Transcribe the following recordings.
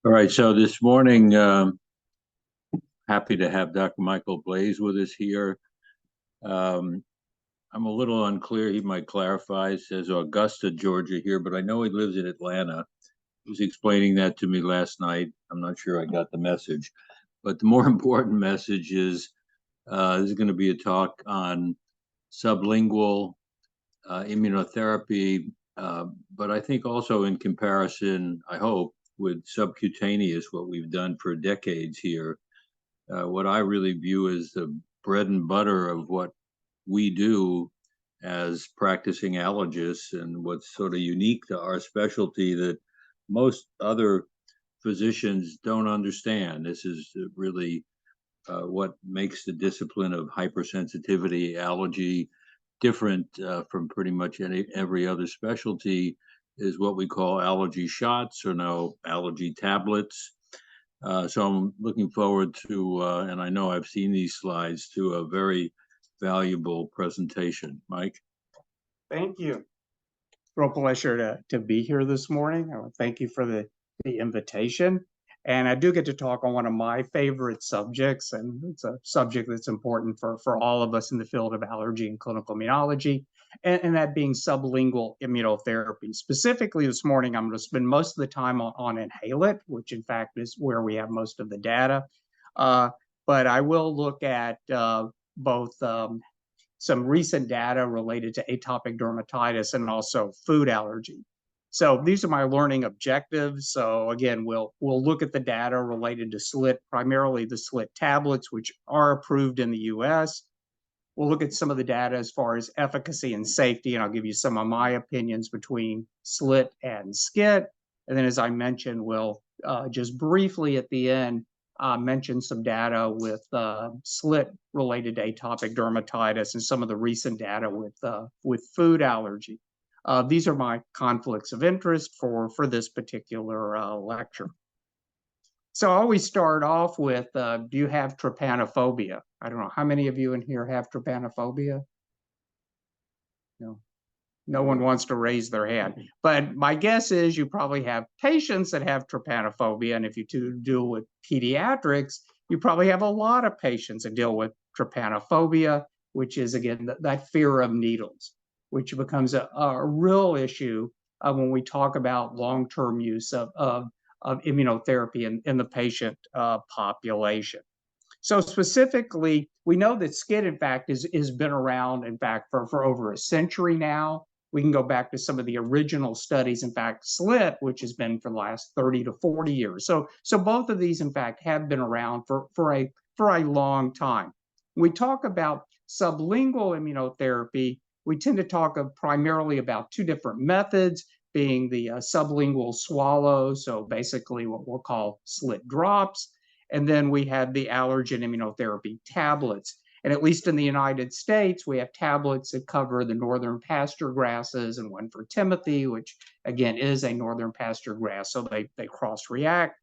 All right, so this morning, happy to have Dr. Michael Blaiss with us here. I'm a little unclear, he might clarify. It says Augusta, Georgia here, but I know he lives in Atlanta. He was explaining that to me last night. I'm not sure I got the message, but the more important message is this is going to be a talk on sublingual immunotherapy, but I think also in comparison, I hope, with subcutaneous, what we've done for decades here, what I really view as the bread and butter of what we do as practicing allergists, and what's sort of unique to our specialty that most other physicians don't understand. This is really what makes the discipline of hypersensitivity allergy different from pretty much every other specialty, is what we call allergy shots, or no, allergy tablets. So I'm looking forward to, and I know I've seen these slides, to a very valuable presentation. Mike? Thank you. Real pleasure to be here this morning. Thank you for the invitation. And I do get to talk on one of my favorite subjects, and it's a subject that's important for all of us in the field of allergy and clinical immunology, and that being sublingual immunotherapy. Specifically this morning, I'm going to spend most of the time on Inhalant, which in fact is where we have most of the data. But I will look at both some recent data related to atopic dermatitis and also food allergy. So these are my learning objectives. So again, we'll look at the data related to SLIT, primarily the SLIT tablets, which are approved in the US. We'll look at some of the data as far as efficacy and safety, and I'll give you some of my opinions between SLIT and SCIT. And then, as I mentioned, we'll just briefly at the end mention some data with SLIT related to atopic dermatitis and some of the recent data with food allergy. These are my conflicts of interest for this particular lecture. So I always start off with, do you have trypanophobia? I don't know, how many of you in here have trypanophobia? No one wants to raise their hand. But my guess is you probably have patients that have trypanophobia, and if you deal with pediatrics, you probably have a lot of patients that deal with trypanophobia, which is, again, that fear of needles, which becomes a real issue when we talk about long-term use of immunotherapy in the patient population. So specifically, we know that SCIT, in fact, has been around, in fact, for over a century now. We can go back to some of the original studies, in fact, SLIT, which has been for the last 30 to 40 years. So both of these, in fact, have been around for a long time. When we talk about sublingual immunotherapy, we tend to talk primarily about two different methods, being the sublingual swallow, so basically what we'll call SLIT drops, and then we have the allergen immunotherapy tablets. And at least in the United States, we have tablets that cover the northern pasture grasses, and one for Timothy, which again is a northern pasture grass, so they cross-react,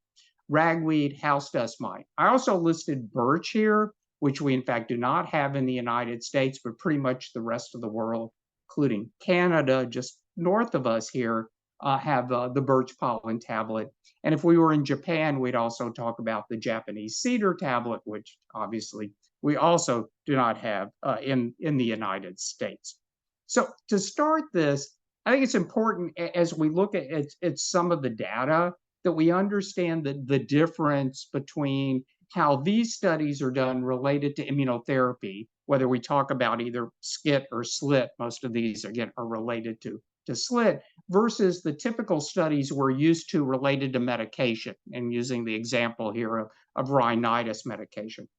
ragweed, house dust mite. I also listed birch here, which we in fact do not have in the United States, but pretty much the rest of the world, including Canada, just north of us here, have the birch pollen tablet. And if we were in Japan, we'd also talk about the Japanese cedar tablet, which obviously we also do not have in the United States. So to start this, I think it's important as we look at some of the data that we understand the difference between how these studies are done related to immunotherapy, whether we talk about either SCIT or SLIT, most of these, again, are related to SLIT, versus the typical studies we're used to related to medication, and using the example here of rhinitis medication.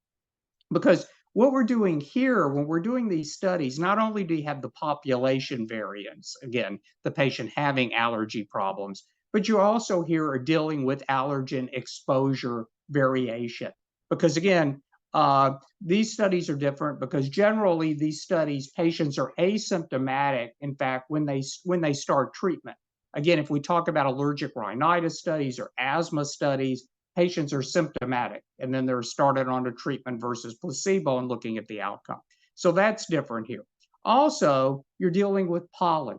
Because what we're doing here, when we're doing these studies, not only do you have the population variance, again, the patient having allergy problems, but you also here are dealing with allergen exposure variation. Because again, these studies are different because generally these studies, patients are asymptomatic, in fact, when they start treatment. Again, if we talk about allergic rhinitis studies or asthma studies, patients are symptomatic, and then they're started on a treatment versus placebo and looking at the outcome. So that's different here. Also, you're dealing with pollen.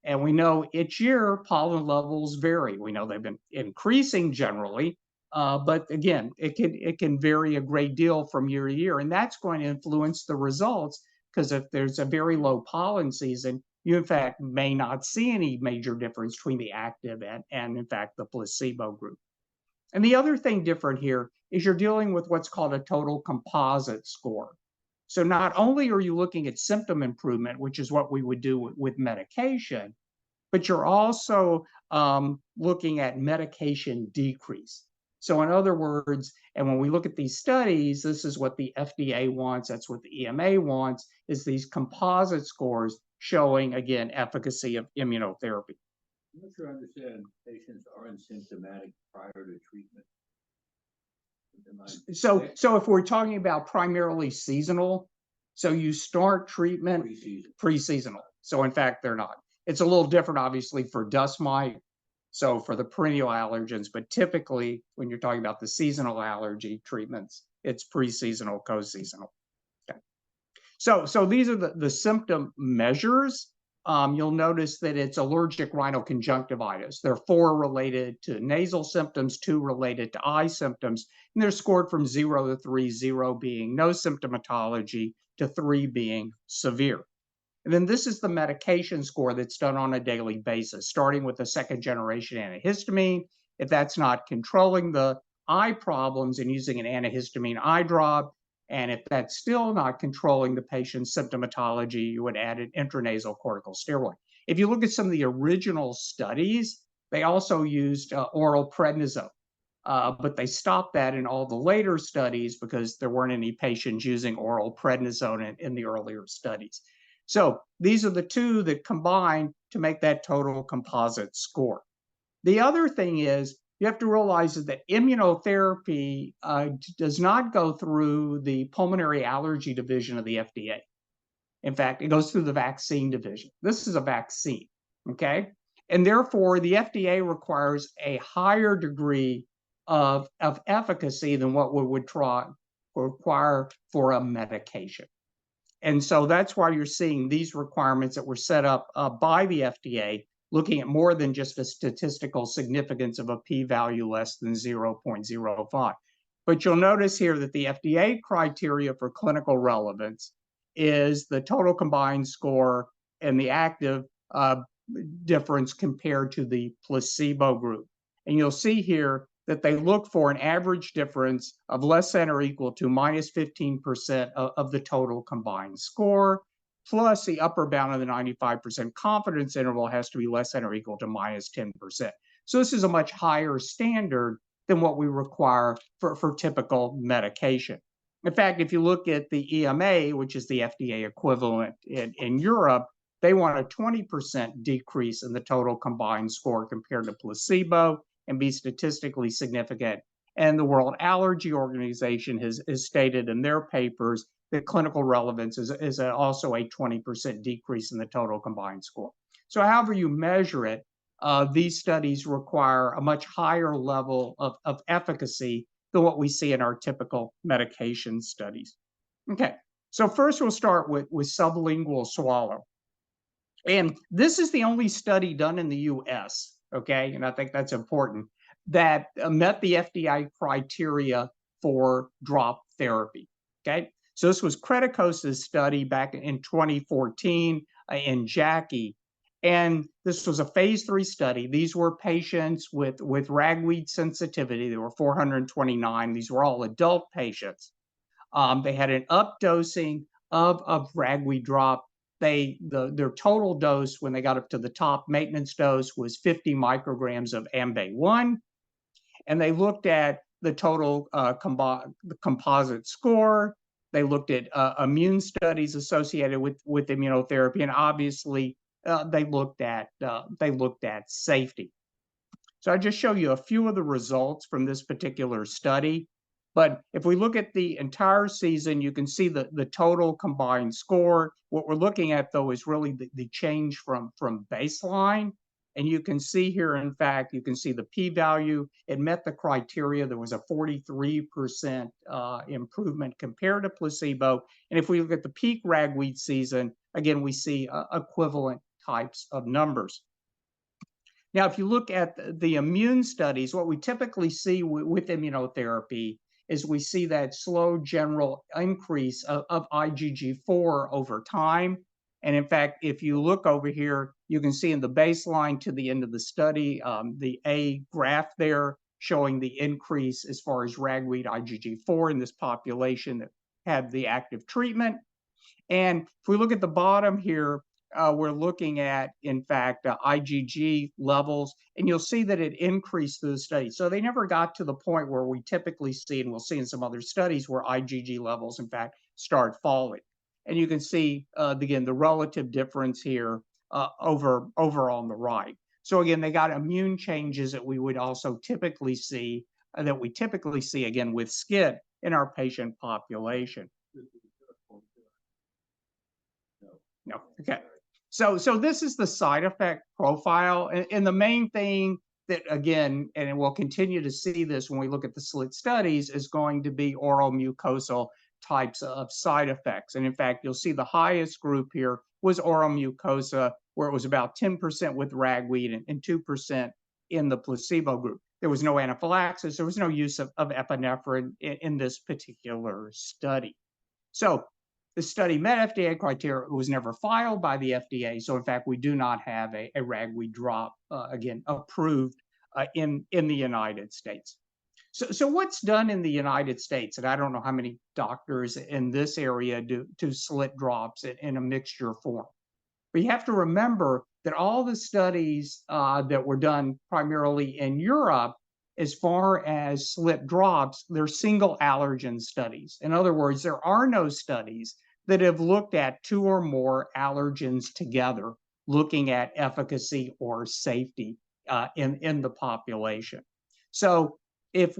And we know each year pollen levels vary. We know they've been increasing generally, but again, it can vary a great deal from year to year, and that's going to influence the results, because if there's a very low pollen season, you in fact may not see any major difference between the active and in fact the placebo group. And the other thing different here is you're dealing with what's called a total composite score. So not only are you looking at symptom improvement, which is what we would do with medication, but you're also looking at medication decrease. So in other words, and when we look at these studies, this is what the FDA wants, that's what the EMA wants, is these composite scores showing, again, efficacy of immunotherapy. I'm not sure I understand. Patients aren't symptomatic prior to treatment. So if we're talking about primarily seasonal, so you start treatment pre-seasonal. So in fact, they're not. It's a little different, obviously, for dust mite, so for the perennial allergens, but typically when you're talking about the seasonal allergy treatments, it's pre-seasonal, co-seasonal. Okay. So these are the symptom measures. You'll notice that it's allergic rhinoconjunctivitis. There are 4 related to nasal symptoms, 2 related to eye symptoms, and they're scored from 0 to 3, 0 being no symptomatology to 3 being severe. And then this is the medication score that's done on a daily basis, starting with the 2nd-generation antihistamine. If that's not controlling the eye problems, and using an antihistamine eye drop, and if that's still not controlling the patient's symptomatology, you would add an intranasal corticosteroid. If you look at some of the original studies, they also used oral prednisone, but they stopped that in all the later studies because there weren't any patients using oral prednisone in the earlier studies. So these are the 2 that combine to make that total composite score. The other thing is, you have to realize that immunotherapy does not go through the pulmonary allergy division of the FDA. In fact, it goes through the vaccine division. This is a vaccine, okay? And therefore, the FDA requires a higher degree of efficacy than what we would require for a medication. And so that's why you're seeing these requirements that were set up by the FDA, looking at more than just a statistical significance of a p-value less than 0.05. But you'll notice here that the FDA criteria for clinical relevance is the total combined score and the active difference compared to the placebo group. And you'll see here that they look for an average difference of less than or equal to minus 15% of the total combined score, plus the upper bound of the 95% confidence interval has to be less than or equal to minus 10%. So this is a much higher standard than what we require for typical medication. In fact, if you look at the EMA, which is the FDA equivalent in Europe, they want a 20% decrease in the total combined score compared to placebo and be statistically significant. And the World Allergy Organization has stated in their papers that clinical relevance is also a 20% decrease in the total combined score. So however you measure it, these studies require a much higher level of efficacy than what we see in our typical medication studies. Okay, so first we'll start with sublingual swallow. And this is the only study done in the US, okay, and I think that's important, that met the FDA criteria for drop therapy, okay? So this was Kretikosa's study back in 2014 in Jackie, and this was a phase 3 study. These were patients with ragweed sensitivity. There were 429. These were all adult patients. They had an updosing of ragweed drop. Their total dose when they got up to the top maintenance dose was 50 micrograms of Ambay-1, and they looked at the total composite score. They looked at immune studies associated with immunotherapy, and obviously they looked at safety. So I just show you a few of the results from this particular study. But if we look at the entire season, you can see the total combined score. What we're looking at, though, is really the change from baseline. And you can see here, in fact, you can see the p-value. It met the criteria. There was a 43% improvement compared to placebo. And if we look at the peak ragweed season, again, we see equivalent types of numbers. Now, if you look at the immune studies, what we typically see with immunotherapy is we see that slow general increase of IgG4 over time. And in fact, if you look over here, you can see in the baseline to the end of the study, the A graph there showing the increase as far as ragweed IgG4 in this population that had the active treatment. And if we look at the bottom here, we're looking at, in fact, IgG levels, and you'll see that it increased through the study. So they never got to the point where we typically see, and we'll see in some other studies, where IgG levels, in fact, start falling. And you can see, again, the relative difference here over on the right. So again, they got immune changes that we would also typically see, again, with SCIT in our patient population. No, okay. So this is the side effect profile. And the main thing that, again, and we'll continue to see this when we look at the SLIT studies, is going to be oral mucosal types of side effects. And in fact, you'll see the highest group here was oral mucosa, where it was about 10% with ragweed and 2% in the placebo group. There was no anaphylaxis. There was no use of epinephrine in this particular study. So the study met FDA criteria. It was never filed by the FDA. So in fact, we do not have a ragweed drop, again, approved in the United States. So what's done in the United States, and I don't know how many doctors in this area do SLIT drops in a mixture form. But you have to remember that all the studies that were done primarily in Europe, as far as SLIT drops, they're single allergen studies. In other words, there are no studies that have looked at 2 or more allergens together, looking at efficacy or safety in the population. So if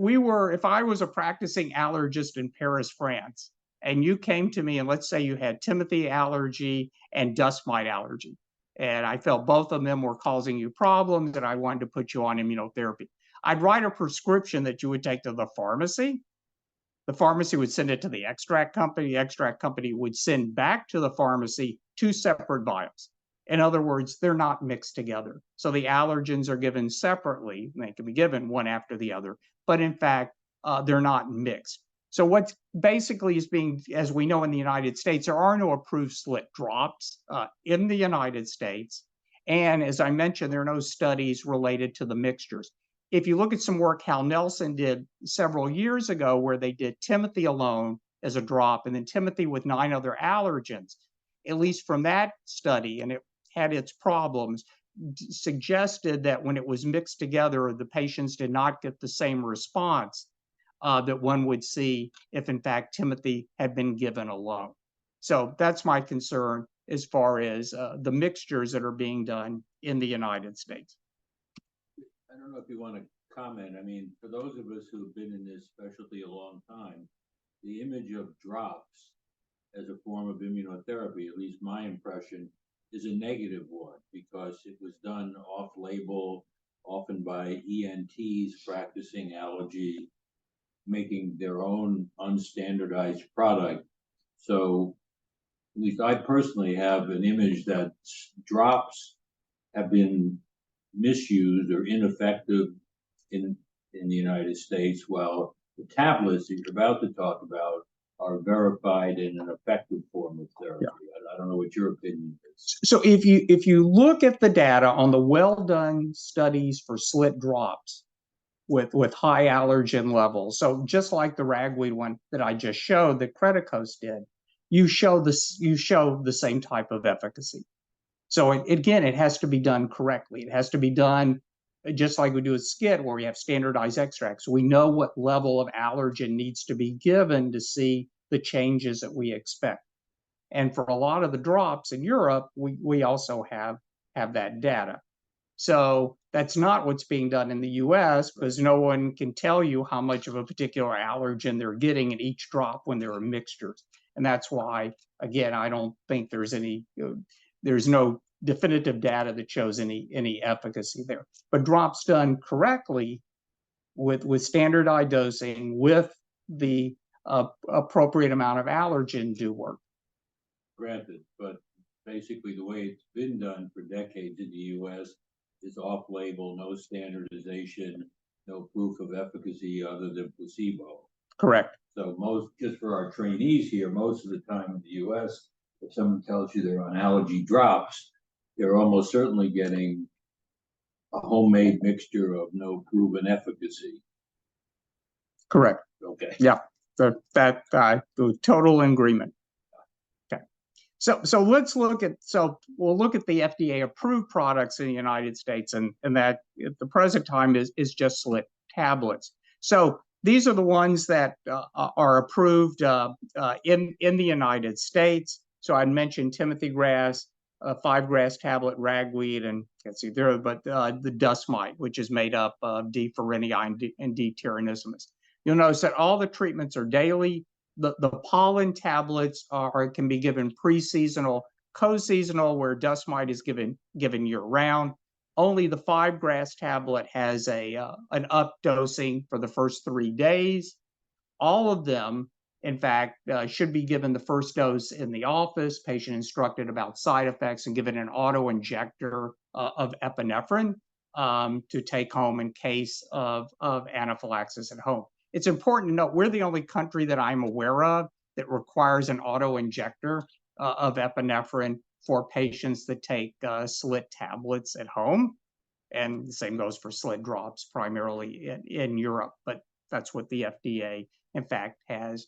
I was a practicing allergist in Paris, France, and you came to me and let's say you had Timothy allergy and dust mite allergy, and I felt both of them were causing you problems and I wanted to put you on immunotherapy, I'd write a prescription that you would take to the pharmacy. The pharmacy would send it to the extract company. The extract company would send back to the pharmacy 2 separate vials. In other words, they're not mixed together. So the allergens are given separately. They can be given one after the other, but in fact, they're not mixed. So what basically is being, as we know in the United States, there are no approved SLIT drops in the United States. And as I mentioned, there are no studies related to the mixtures. If you look at some work Hal Nelson did several years ago, where they did Timothy alone as a drop and then Timothy with 9 other allergens, at least from that study, and it had its problems, suggested that when it was mixed together, the patients did not get the same response that one would see if, in fact, Timothy had been given alone. So that's my concern as far as the mixtures that are being done in the United States. I don't know if you want to comment. I mean, for those of us who have been in this specialty a long time, the image of drops as a form of immunotherapy, at least my impression, is a negative one because it was done off-label, often by ENTs practicing allergy, making their own unstandardized product. So at least I personally have an image that drops have been misused or ineffective in the United States, while the tablets that you're about to talk about are verified in an effective form of therapy. Yeah. I don't know what your opinion is. So if you look at the data on the well-done studies for SLIT drops with high allergen levels, so just like the ragweed one that I just showed that Creticos did, you show the same type of efficacy. So again, it has to be done correctly. It has to be done just like we do with SCIT, where we have standardized extracts. We know what level of allergen needs to be given to see the changes that we expect. And for a lot of the drops in Europe, we also have that data. So that's not what's being done in the US, because no one can tell you how much of a particular allergen they're getting in each drop when there are mixtures. And that's why, again, I don't think there's no definitive data that shows any efficacy there. But drops done correctly with standardized dosing, with the appropriate amount of allergen do work. Granted, but basically the way it's been done for decades in the US is off-label, no standardization, no proof of efficacy other than placebo. Correct. So most, just for our trainees here, most of the time in the US, if someone tells you they're on allergy drops, they're almost certainly getting a homemade mixture of no proven efficacy. Correct. Okay. Yeah, that total agreement. Okay, so let's look at, we'll look at the FDA approved products in the United States, and that at the present time is just SLIT tablets. So these are the ones that are approved in the United States. So I mentioned Timothy grass, 5-grass tablet, ragweed, and let's see there, but the dust mite, which is made up of D. and D. tyrannismus. You'll notice that all the treatments are daily. The pollen tablets can be given pre-seasonal, co-seasonal, where dust mite is given year-round. Only the 5-grass tablet has an up dosing for the first 3 days. All of them, in fact, should be given the first dose in the office, patient instructed about side effects, and given an auto-injector of epinephrine to take home in case of anaphylaxis at home. It's important to note we're the only country that I'm aware of that requires an auto-injector of epinephrine for patients that take SLIT tablets at home. And the same goes for SLIT drops, primarily in Europe, but that's what the FDA, in fact, has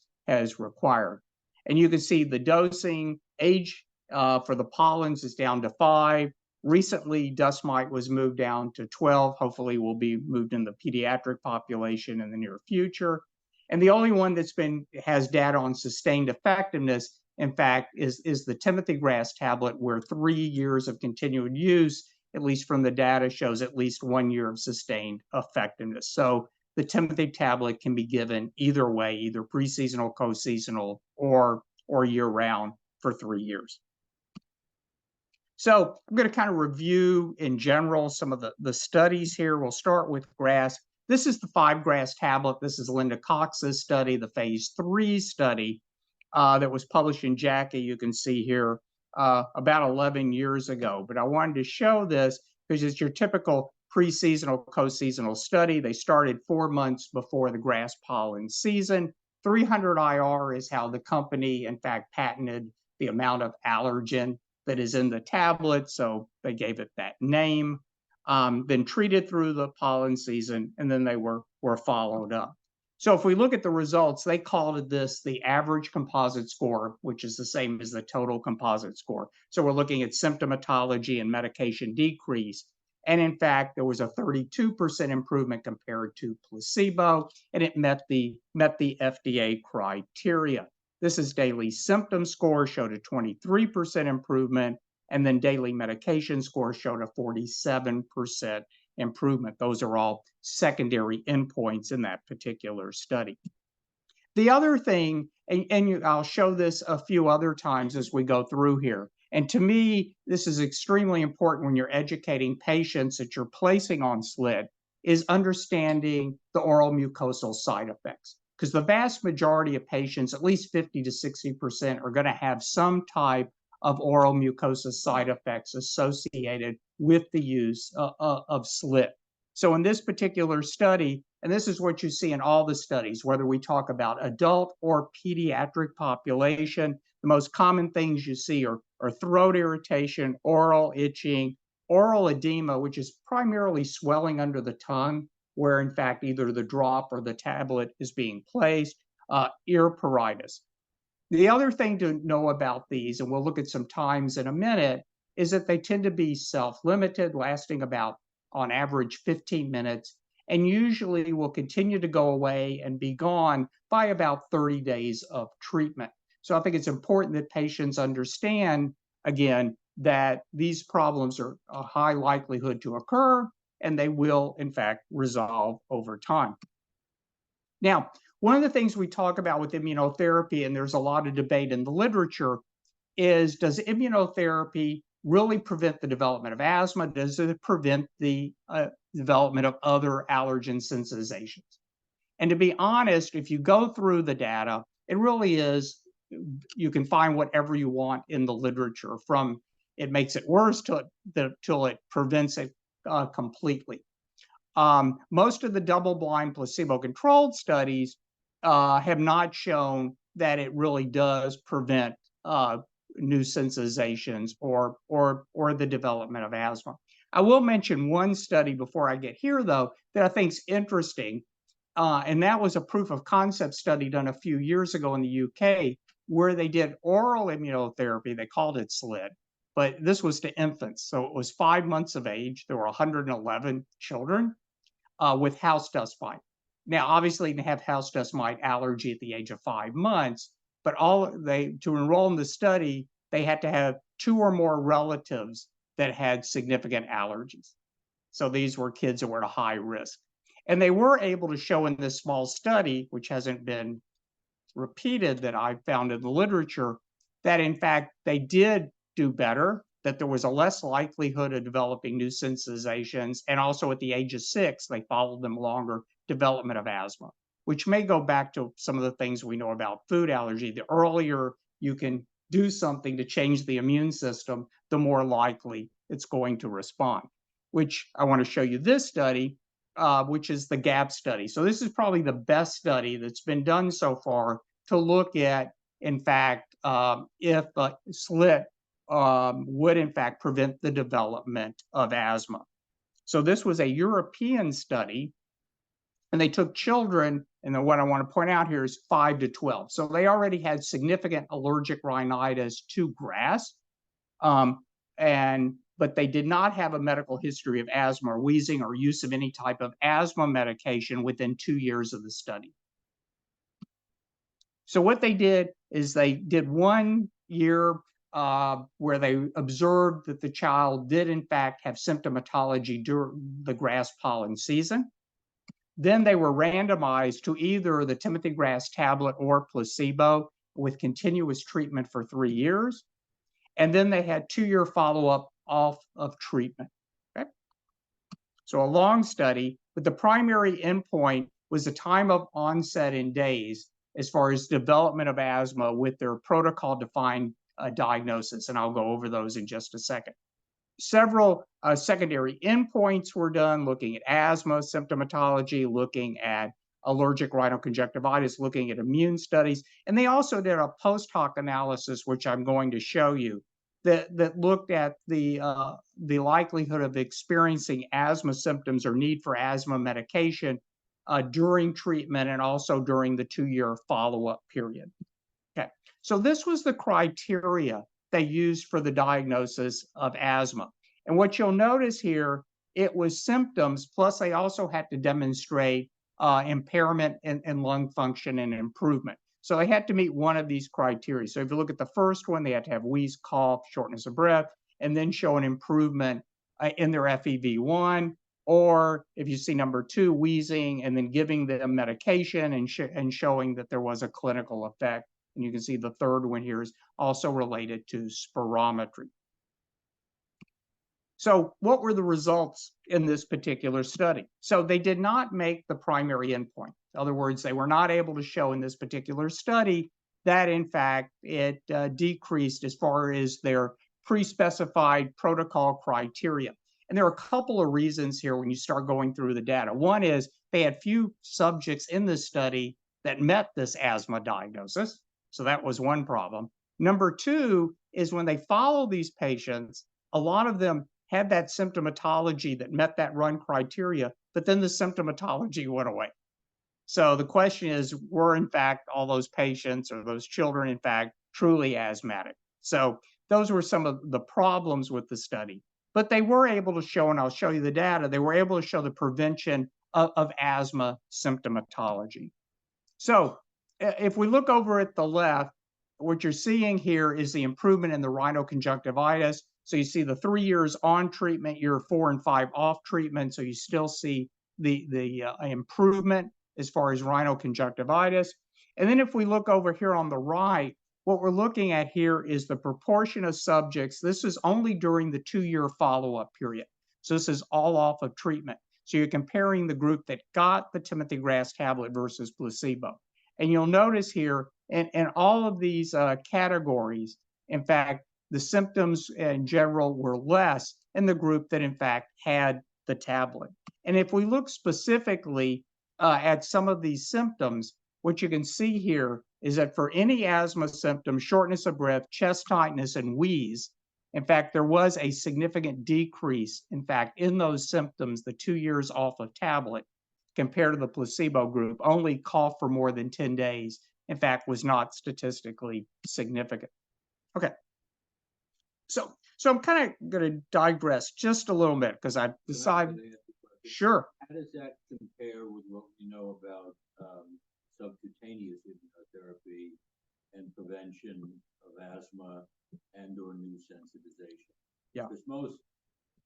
required. And you can see the dosing age for the pollens is down to 5. Recently, dust mite was moved down to 12. Hopefully, will be moved in the pediatric population in the near future. And the only one that's has data on sustained effectiveness, in fact, is the Timothy grass tablet, where 3 years of continued use, at least from the data, shows at least 1 year of sustained effectiveness. So the Timothy tablet can be given either way, either pre-seasonal, co-seasonal, or year-round for 3 years. So I'm going to kind of review in general some of the studies here. We'll start with grass. This is the 5-grass tablet. This is Linda Cox's study, the phase 3 study that was published in JACI. You can see here about 11 years ago. But I wanted to show this because it's your typical pre-seasonal, co-seasonal study. They started 4 months before the grass pollen season. 300 IR is how the company, in fact, patented the amount of allergen that is in the tablet, so they gave it that name. Then treated through the pollen season, and then they were followed up. So if we look at the results, they called this the average composite score, which is the same as the total composite score. So we're looking at symptomatology and medication decrease. And in fact, there was a 32% improvement compared to placebo, and it met the FDA criteria. This is daily symptom score, showed a 23% improvement, and then daily medication score showed a 47% improvement. Those are all secondary endpoints in that particular study. The other thing, and I'll show this a few other times as we go through here, and to me, this is extremely important when you're educating patients that you're placing on SLIT, is understanding the oral mucosal side effects. Because the vast majority of patients, at least 50 to 60%, are going to have some type of oral mucosa side effects associated with the use of SLIT. So in this particular study, and this is what you see in all the studies, whether we talk about adult or pediatric population, the most common things you see are throat irritation, oral itching, oral edema, which is primarily swelling under the tongue, where in fact either the drop or the tablet is being placed, ear pruritus. The other thing to know about these, and we'll look at some times in a minute, is that they tend to be self-limited, lasting about, on average, 15 minutes, and usually will continue to go away and be gone by about 30 days of treatment. So I think it's important that patients understand, again, that these problems are a high likelihood to occur, and they will, in fact, resolve over time. Now, one of the things we talk about with immunotherapy, and there's a lot of debate in the literature, is does immunotherapy really prevent the development of asthma? Does it prevent the development of other allergen sensitizations? And to be honest, if you go through the data, it really is, you can find whatever you want in the literature, from it makes it worse till it prevents it completely. Most of the double-blind placebo-controlled studies have not shown that it really does prevent new sensitizations or the development of asthma. I will mention one study before I get here, though, that I think is interesting, and that was a proof of concept study done a few years ago in the UK, where they did oral immunotherapy. They called it SLIT, but this was to infants. So it was 5 months of age. There were 111 children with house dust mite. Now, obviously, they have house dust mite allergy at the age of 5 months, but to enroll in the study, they had to have 2 or more relatives that had significant allergies. So these were kids that were at a high risk. And they were able to show in this small study, which hasn't been repeated that I found in the literature, that in fact they did do better, that there was a less likelihood of developing new sensitizations, and also at the age of 6, they followed them longer, development of asthma, which may go back to some of the things we know about food allergy. The earlier you can do something to change the immune system, the more likely it's going to respond, which I want to show you this study, which is the GAP study. So this is probably the best study that's been done so far to look at, in fact, if SLIT would in fact prevent the development of asthma. So this was a European study, and they took children, and then what I want to point out here is 5 to 12. So they already had significant allergic rhinitis to grass, but they did not have a medical history of asthma or wheezing or use of any type of asthma medication within 2 years of the study. So what they did is they did 1 year where they observed that the child did in fact have symptomatology during the grass pollen season. Then they were randomized to either the Timothy grass tablet or placebo with continuous treatment for 3 years. And then they had 2-year follow-up off of treatment. Okay? So a long study, but the primary endpoint was the time of onset in days as far as development of asthma with their protocol-defined diagnosis, and I'll go over those in just a second. Several secondary endpoints were done looking at asthma symptomatology, looking at allergic rhinoconjunctivitis, looking at immune studies, and they also did a post hoc analysis, which I'm going to show you, that looked at the likelihood of experiencing asthma symptoms or need for asthma medication during treatment and also during the 2-year follow-up period. Okay, so this was the criteria they used for the diagnosis of asthma. And what you'll notice here, it was symptoms, plus they also had to demonstrate impairment in lung function and improvement. So they had to meet one of these criteria. So if you look at the first one, they had to have wheeze, cough, shortness of breath, and then show an improvement in their FEV1. Or if you see number 2, wheezing, and then giving them medication and showing that there was a clinical effect. And you can see the third one here is also related to spirometry. So what were the results in this particular study? So they did not make the primary endpoint. In other words, they were not able to show in this particular study that, in fact, it decreased as far as their pre-specified protocol criteria. And there are a couple of reasons here when you start going through the data. One is they had few subjects in this study that met this asthma diagnosis. So that was one problem. Number 2 is when they follow these patients, a lot of them had that symptomatology that met that run criteria, but then the symptomatology went away. So the question is, were in fact all those patients or those children in fact truly asthmatic? So those were some of the problems with the study. But they were able to show, and I'll show you the data, they were able to show the prevention of asthma symptomatology. So if we look over at the left, what you're seeing here is the improvement in the rhinoconjunctivitis. So you see the 3 years on treatment, year 4 and 5 off treatment. So you still see the improvement as far as rhinoconjunctivitis. And then if we look over here on the right, what we're looking at here is the proportion of subjects. This is only during the 2-year follow-up period. So this is all off of treatment. So you're comparing the group that got the Timothy grass tablet versus placebo. And you'll notice here And all of these categories, in fact, the symptoms in general were less in the group that in fact had the tablet. And if we look specifically at some of these symptoms, what you can see here is that for any asthma symptom, shortness of breath, chest tightness, and wheeze, in fact, there was a significant decrease, in fact, in those symptoms, the 2 years off of tablet compared to the placebo group. Only cough for more than 10 days, in fact, was not statistically significant. Okay. So I'm kind of going to digress just a little bit because I've decided. Sure. How does that compare with what we know about subcutaneous immunotherapy and prevention of asthma and/or new sensitization? Yeah. Because most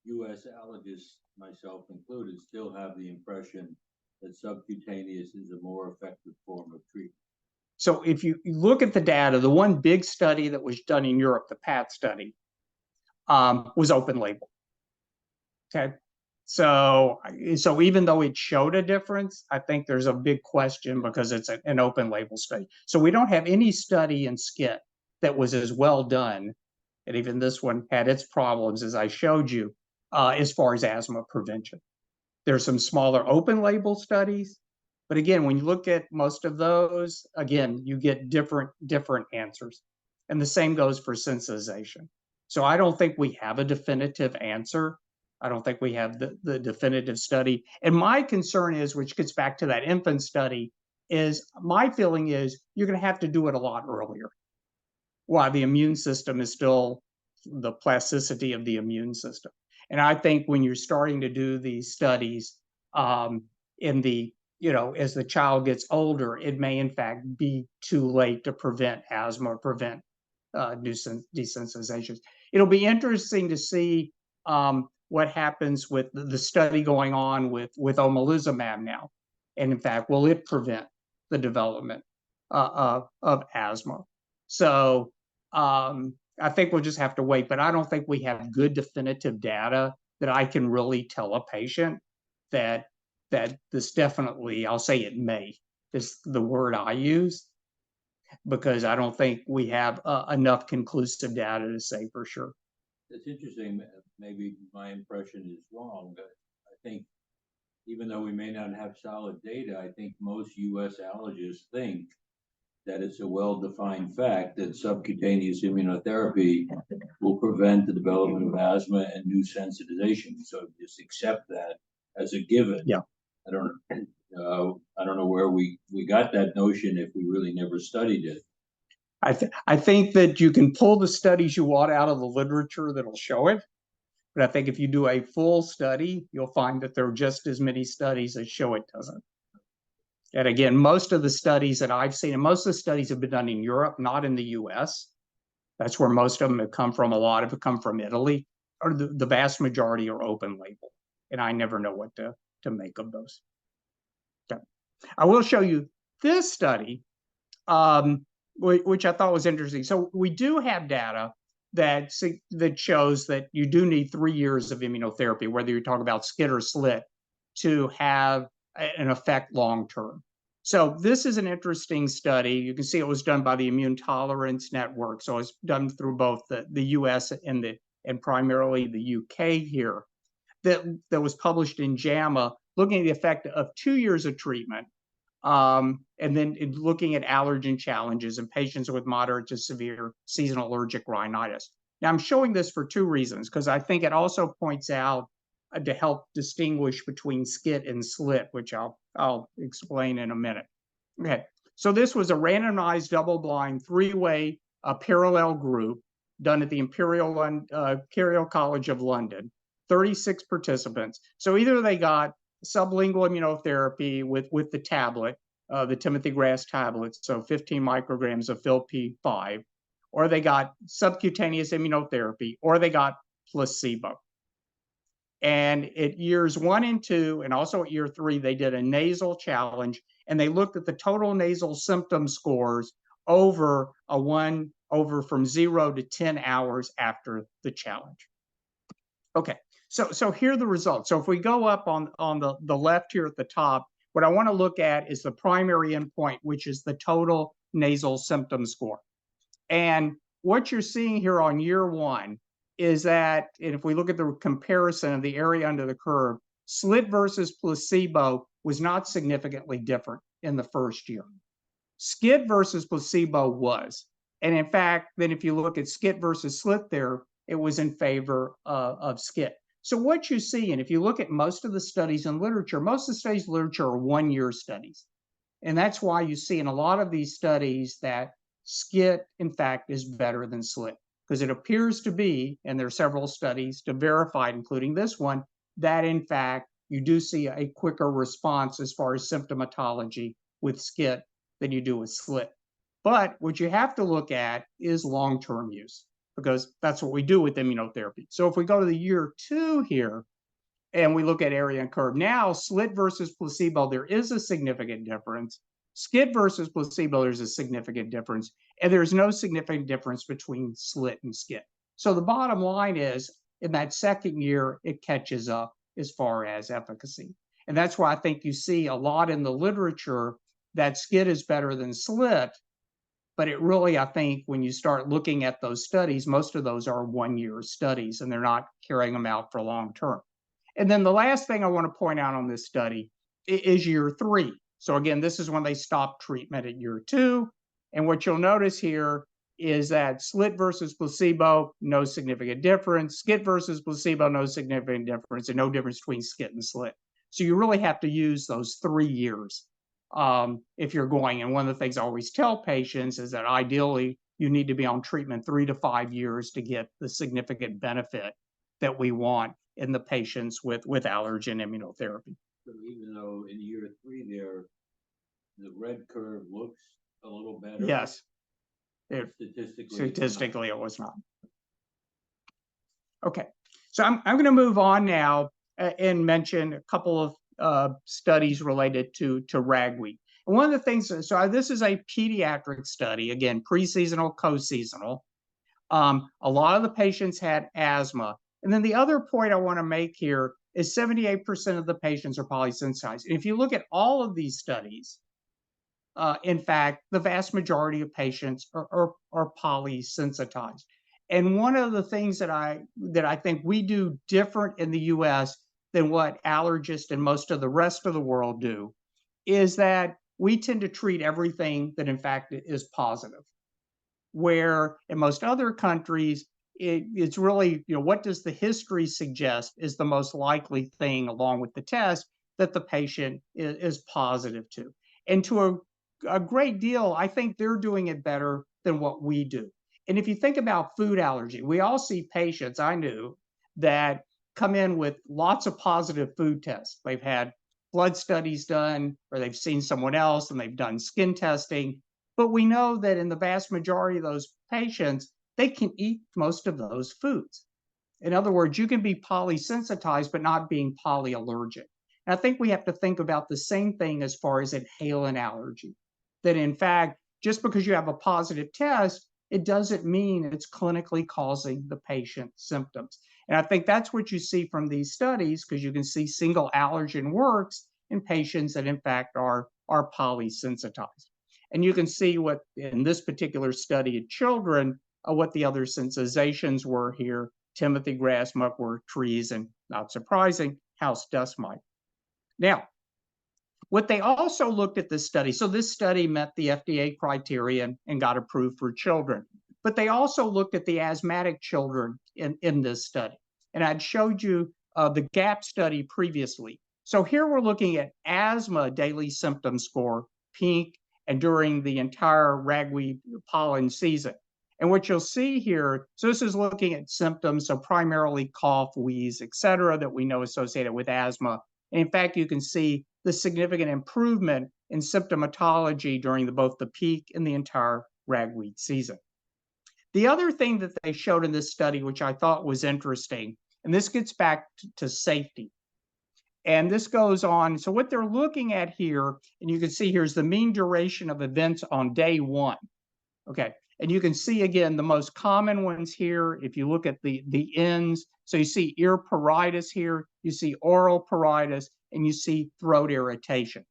U.S. allergists, myself included, still have the impression that subcutaneous is a more effective form of treatment. So if you look at the data, the one big study that was done in Europe, the PAT study, was open label. Okay. So even though it showed a difference, I think there's a big question because it's an open label study. So we don't have any study in SCIT that was as well done, and even this one had its problems, as I showed you, as far as asthma prevention. There's some smaller open label studies, but again, when you look at most of those, again, you get different answers. And the same goes for sensitization. So I don't think we have a definitive answer. I don't think we have the definitive study. And my concern is, which gets back to that infant study, is my feeling is you're going to have to do it a lot earlier while the immune system is still the plasticity of the immune system. And I think when you're starting to do these studies in the, as the child gets older, it may in fact be too late to prevent asthma or prevent desensitizations. It'll be interesting to see what happens with the study going on with omalizumab now. And in fact, will it prevent the development of asthma? So I think we'll just have to wait, but I don't think we have good definitive data that I can really tell a patient that this definitely, I'll say it may, is the word I use, because I don't think we have enough conclusive data to say for sure. It's interesting. Maybe my impression is wrong, but I think even though we may not have solid data, I think most U.S. allergists think that it's a well-defined fact that subcutaneous immunotherapy will prevent the development of asthma and new sensitization. So just accept that as a given. Yeah. I don't know where we got that notion if we really never studied it. I think that you can pull the studies you want out of the literature that'll show it. But I think if you do a full study, you'll find that there are just as many studies that show it doesn't. And again, most of the studies that I've seen, and most of the studies have been done in Europe, not in the US. That's where most of them have come from. A lot of it come from Italy, or the vast majority are open label. And I never know what to make of those. Okay. I will show you this study, which I thought was interesting. So we do have data that shows that you do need 3 years of immunotherapy, whether you talk about SCIT or SLIT, to have an effect long term. So this is an interesting study. You can see it was done by the Immune Tolerance Network. So it's done through both the US and primarily the UK here. That was published in JAMA, looking at the effect of 2 years of treatment, and then looking at allergen challenges in patients with moderate to severe seasonal allergic rhinitis. Now, I'm showing this for two reasons, because I think it also points out to help distinguish between SCIT and SLIT, which I'll explain in a minute. Okay, so this was a randomized, double-blind, three-way parallel group done at the Imperial College of London, 36 participants. So either they got sublingual immunotherapy with the tablet, the Timothy Grass tablets, so 15 micrograms of FIL-P5, or they got subcutaneous immunotherapy, or they got placebo. And at years 1 and 2, and also at year 3, they did a nasal challenge, and they looked at the total nasal symptom scores over from 0 to 10 hours after the challenge. Okay, so here are the results. So if we go up on the left here at the top, what I want to look at is the primary endpoint, which is the total nasal symptom score. And what you're seeing here on year one is that, and if we look at the comparison of the area under the curve, SLIT versus placebo was not significantly different in the first year. SCIT versus placebo was. And in fact, then if you look at SCIT versus SLIT there, it was in favor of SCIT. So what you see, and if you look at most of the studies in literature, most of the studies in literature are one-year studies. And that's why you see in a lot of these studies that SCIT, in fact, is better than SLIT, because it appears to be, and there are several studies to verify, including this one, that in fact, you do see a quicker response as far as symptomatology with SCIT than you do with SLIT. But what you have to look at is long-term use, because that's what we do with immunotherapy. So if we go to the year 2 here, and we look at area and curve, now SLIT versus placebo, there is a significant difference. SCIT versus placebo, there's a significant difference, and there's no significant difference between SLIT and SCIT. So the bottom line is, in that second year, it catches up as far as efficacy. And that's why I think you see a lot in the literature that SCIT is better than SLIT, but it really, I think, when you start looking at those studies, most of those are one-year studies, and they're not carrying them out for long term. And then the last thing I want to point out on this study is year 3. So again, this is when they stop treatment at year 2. And what you'll notice here is that SLIT versus placebo, no significant difference. SCIT versus placebo, no significant difference, and no difference between SCIT and SLIT. So you really have to use those 3 years if you're going. And one of the things I always tell patients is that ideally you need to be on treatment 3 to 5 years to get the significant benefit that we want in the patients with allergen immunotherapy. So even though in year 3 there, the red curve looks a little better. Yes. Statistically, it was not. Okay, so I'm going to move on now and mention a couple of studies related to ragweed. And one of the things, so this is a pediatric study, again, pre-seasonal, co-seasonal. A lot of the patients had asthma. And then the other point I want to make here is 78% of the patients are polysensitized. And if you look at all of these studies, in fact, the vast majority of patients are polysensitized. And one of the things that I think we do different in the US than what allergists and most of the rest of the world do is that we tend to treat everything that in fact is positive. Where in most other countries, it's really, what does the history suggest is the most likely thing along with the test that the patient is positive to. And to a great deal, I think they're doing it better than what we do. And if you think about food allergy, we all see patients, I knew, that come in with lots of positive food tests. They've had blood studies done, or they've seen someone else and they've done skin testing. But we know that in the vast majority of those patients, they can eat most of those foods. In other words, you can be polysensitized, but not being polyallergic. And I think we have to think about the same thing as far as inhalant allergy. That in fact, just because you have a positive test, it doesn't mean it's clinically causing the patient symptoms. And I think that's what you see from these studies, because you can see single allergen works in patients that in fact are polysensitized. And you can see what in this particular study of children, what the other sensitizations were here: Timothy grass, muckwort, trees, and not surprising, house dust mite. Now, what they also looked at this study, so this study met the FDA criteria and got approved for children, but they also looked at the asthmatic children in this study. And I'd showed you the GAP study previously. So here we're looking at asthma daily symptom score, pink, and during the entire ragweed pollen season. And what you'll see here, so this is looking at symptoms, so primarily cough, wheeze, et cetera, that we know associated with asthma. And in fact, you can see the significant improvement in symptomatology during both the peak and the entire ragweed season. The other thing that they showed in this study, which I thought was interesting, and this gets back to safety. And this goes on, so what they're looking at here, and you can see here's the mean duration of events on day 1. Okay, and you can see again the most common ones here. If you look at the ends, so you see ear pruritus here, you see oral pruritus, and you see throat irritation.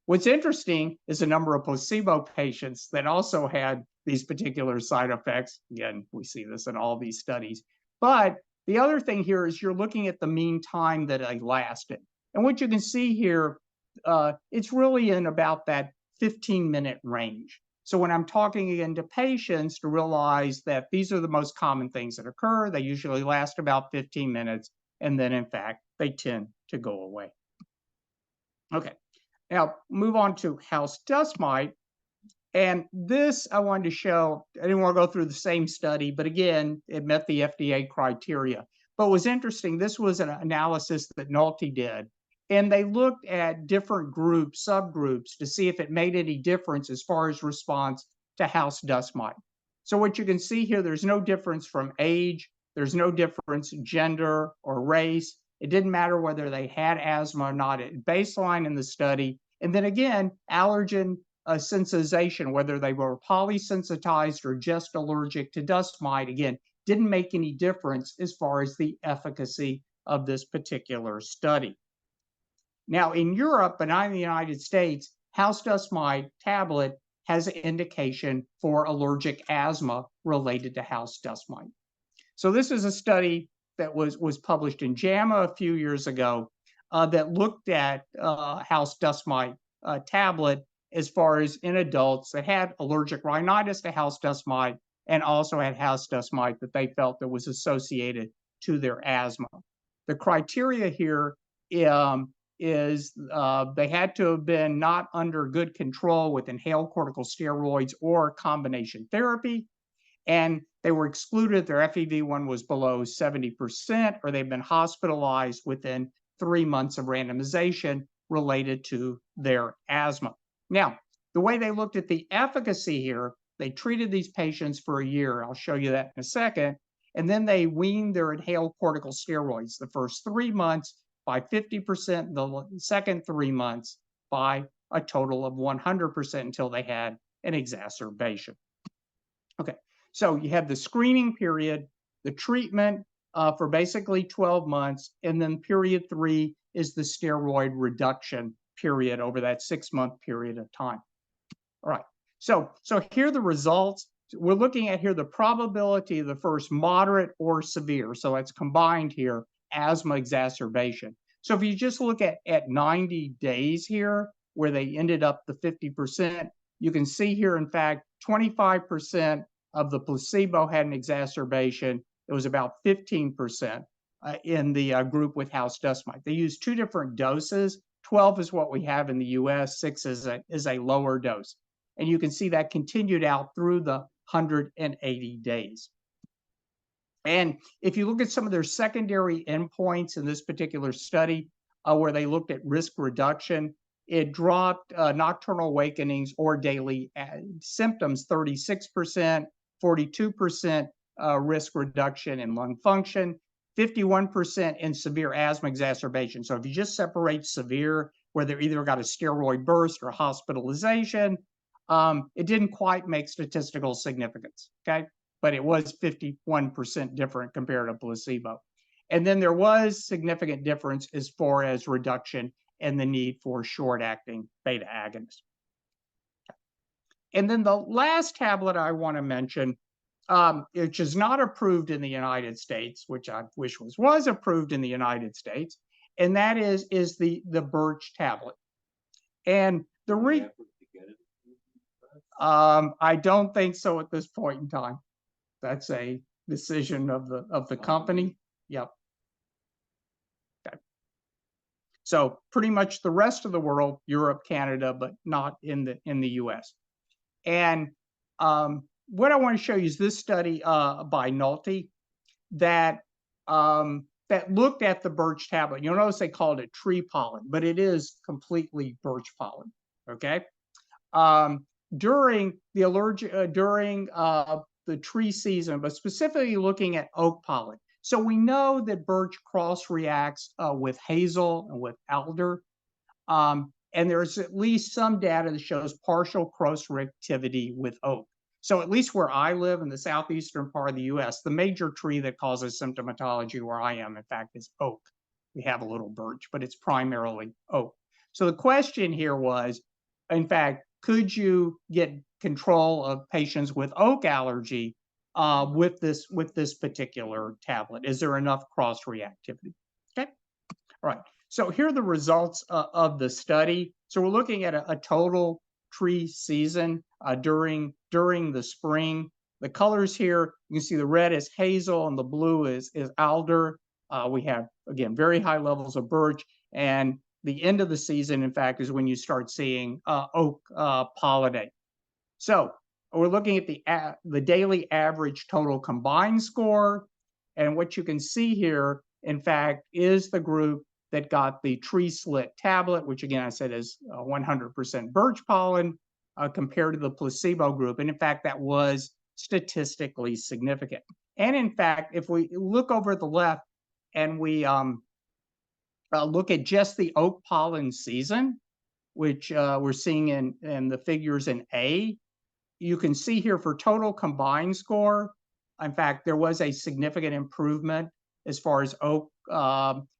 What's interesting is the number of placebo patients that also had these particular side effects. Again, we see this in all these studies. But the other thing here is you're looking at the mean time that they lasted. And what you can see here, it's really in about that 15-minute range. So when I'm talking again to patients, to realize that these are the most common things that occur, they usually last about 15 minutes, and then in fact, they tend to go away. Okay, now move on to house dust mite. And this I wanted to show, I didn't want to go through the same study, but again, it met the FDA criteria. But what was interesting, this was an analysis that Nolte did. And they looked at different groups, subgroups, to see if it made any difference as far as response to house dust mite. So what you can see here, there's no difference from age, there's no difference gender or race. It didn't matter whether they had asthma or not at baseline in the study. And then again, allergen sensitization, whether they were polysensitized or just allergic to dust mite, again, didn't make any difference as far as the efficacy of this particular study. Now, in Europe, but not in the United States, house dust mite tablet has an indication for allergic asthma related to house dust mite. So this is a study that was published in JAMA a few years ago that looked at house dust mite tablet as far as in adults that had allergic rhinitis to house dust mite and also had house dust mite that they felt that was associated to their asthma. The criteria here is they had to have been not under good control with inhaled corticosteroids or combination therapy, and they were excluded if their FEV1 was below 70%, or they've been hospitalized within 3 months of randomization related to their asthma. Now, the way they looked at the efficacy here, they treated these patients for a year. I'll show you that in a second. And then they weaned their inhaled corticosteroids the first 3 months by 50%, the second 3 months by a total of 100% until they had an exacerbation. Okay, so you have the screening period, the treatment for basically 12 months, and then period 3 is the steroid reduction period over that 6-month period of time. All right, so here are the results. We're looking at here the probability of the first moderate or severe, so it's combined here, asthma exacerbation. So if you just look at 90 days here, where they ended up the 50%, you can see here, in fact, 25% of the placebo had an exacerbation. It was about 15% in the group with house dust mite. They used 2 different doses. 12 is what we have in the US, 6 is a lower dose. And you can see that continued out through the 180 days. And if you look at some of their secondary endpoints in this particular study, where they looked at risk reduction, it dropped nocturnal awakenings or daily symptoms 36%, 42% risk reduction in lung function, 51% in severe asthma exacerbation. So if you just separate severe, where they either got a steroid burst or hospitalization, it didn't quite make statistical significance, okay? But it was 51% different compared to placebo. And then there was significant difference as far as reduction in the need for short-acting beta agonists. And then the last tablet I want to mention, which is not approved in the United States, which I wish was approved in the United States, and that is the birch tablet. And the I don't think so at this point in time. That's a decision of the company. Yep. Okay. So pretty much the rest of the world, Europe, Canada, but not in the US. And what I want to show you is this study by Nolte that looked at the birch tablet. You'll notice they called it tree pollen, but it is completely birch pollen. Okay. During the the tree season, but specifically looking at oak pollen. So we know that birch cross reacts with hazel and with alder. And there's at least some data that shows partial cross reactivity with oak. So at least where I live in the southeastern part of the US, the major tree that causes symptomatology where I am, in fact, is oak. We have a little birch, but it's primarily oak. So the question here was, in fact, could you get control of patients with oak allergy with this particular tablet? Is there enough cross-reactivity? Okay, all right. So here are the results of the study. So we're looking at a total tree season during the spring. The colors here, you can see the red is hazel and the blue is alder. We have, again, very high levels of birch. And the end of the season, in fact, is when you start seeing oak pollinate. So we're looking at the daily average total combined score. And what you can see here, in fact, is the group that got the tree SLIT tablet, which again, I said is 100% birch pollen compared to the placebo group. And in fact, that was statistically significant. And in fact, if we look over at the left and we look at just the oak pollen season, which we're seeing in the figures in A, you can see here for total combined score, in fact, there was a significant improvement as far as oak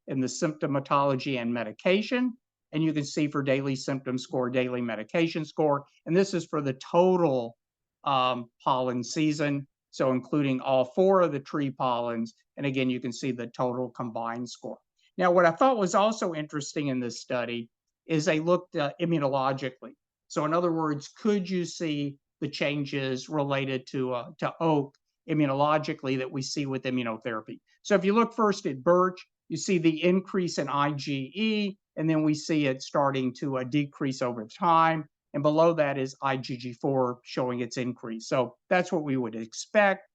in the symptomatology and medication. And you can see for daily symptom score, daily medication score. And this is for the total pollen season, so including all 4 of the tree pollens. And again, you can see the total combined score. Now, what I thought was also interesting in this study is they looked immunologically. So in other words, could you see the changes related to oak immunologically that we see with immunotherapy? So if you look first at birch, you see the increase in IgE, and then we see it starting to decrease over time. And below that is IgG4 showing its increase. So that's what we would expect.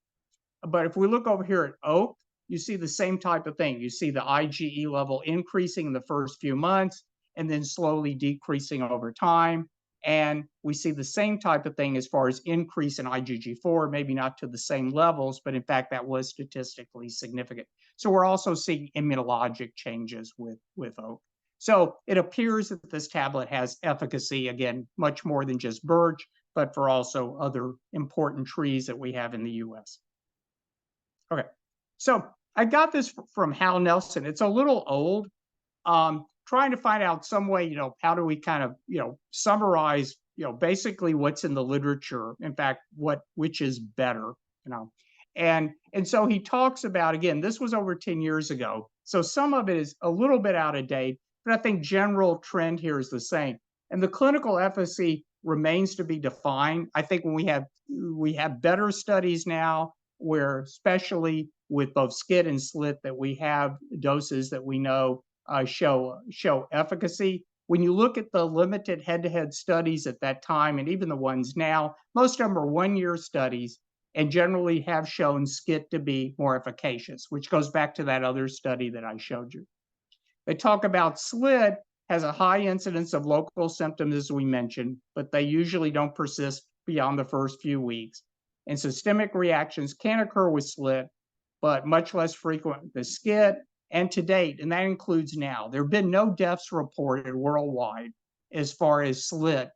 But if we look over here at oak, you see the same type of thing. You see the IgE level increasing in the first few months and then slowly decreasing over time. And we see the same type of thing as far as increase in IgG4, maybe not to the same levels, but in fact, that was statistically significant. So we're also seeing immunologic changes with oak. So it appears that this tablet has efficacy, again, much more than just birch, but for also other important trees that we have in the US. Okay, so I got this from Hal Nelson. It's a little old. Trying to find out some way, how do we kind of, summarize, basically what's in the literature, in fact, which is better, And so he talks about, again, this was over 10 years ago. So some of it is a little bit out of date, but I think general trend here is the same. And the clinical efficacy remains to be defined. I think when we have better studies now where, especially with both SCIT and SLIT, that we have doses that we know show efficacy. When you look at the limited head-to-head studies at that time, and even the ones now, most of them are 1-year studies and generally have shown SCIT to be more efficacious, which goes back to that other study that I showed you. They talk about SLIT has a high incidence of local symptoms, as we mentioned, but they usually don't persist beyond the first few weeks. And systemic reactions can occur with SLIT, but much less frequent with SCIT. And to date, and that includes now, there have been no deaths reported worldwide as far as SLIT,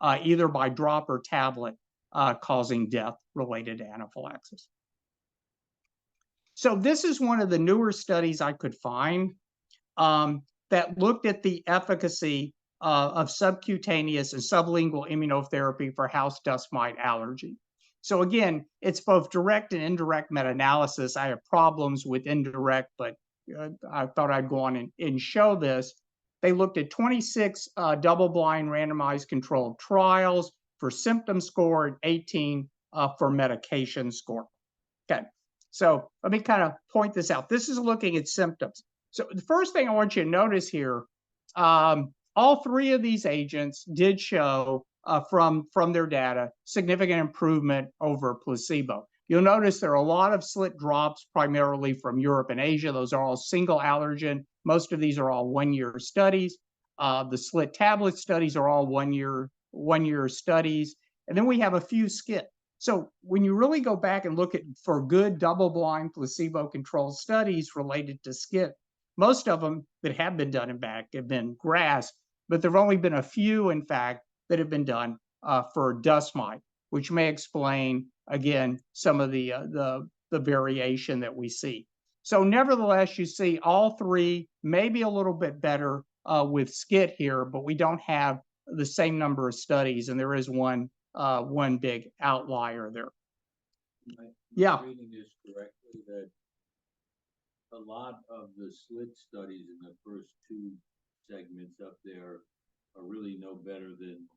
either by drop or tablet, causing death related to anaphylaxis. So this is one of the newer studies I could find that looked at the efficacy of subcutaneous and sublingual immunotherapy for house dust mite allergy. So again, it's both direct and indirect meta-analysis. I have problems with indirect, but I thought I'd go on and show this. They looked at 26 double-blind randomized controlled trials for symptom score and 18 for medication score. Okay, so let me kind of point this out. This is looking at symptoms. So the first thing I want you to notice here, all 3 of these agents did show from their data significant improvement over placebo. You'll notice there are a lot of SLIT drops, primarily from Europe and Asia. Those are all single allergen. Most of these are all 1-year studies. The SLIT tablet studies are all 1-year studies. And then we have a few SCIT. So when you really go back and look at for good double-blind placebo-controlled studies related to SCIT, most of them that have been done, in fact, have been grass, but there have only been a few, in fact, that have been done for dust mite, which may explain, again, some of the variation that we see. So nevertheless, you see all 3, maybe a little bit better with SCIT here, but we don't have the same number of studies, and there is one big outlier there. Yeah. Am I reading this correctly, that a lot of the SLIT studies in the first two segments up there are really no better than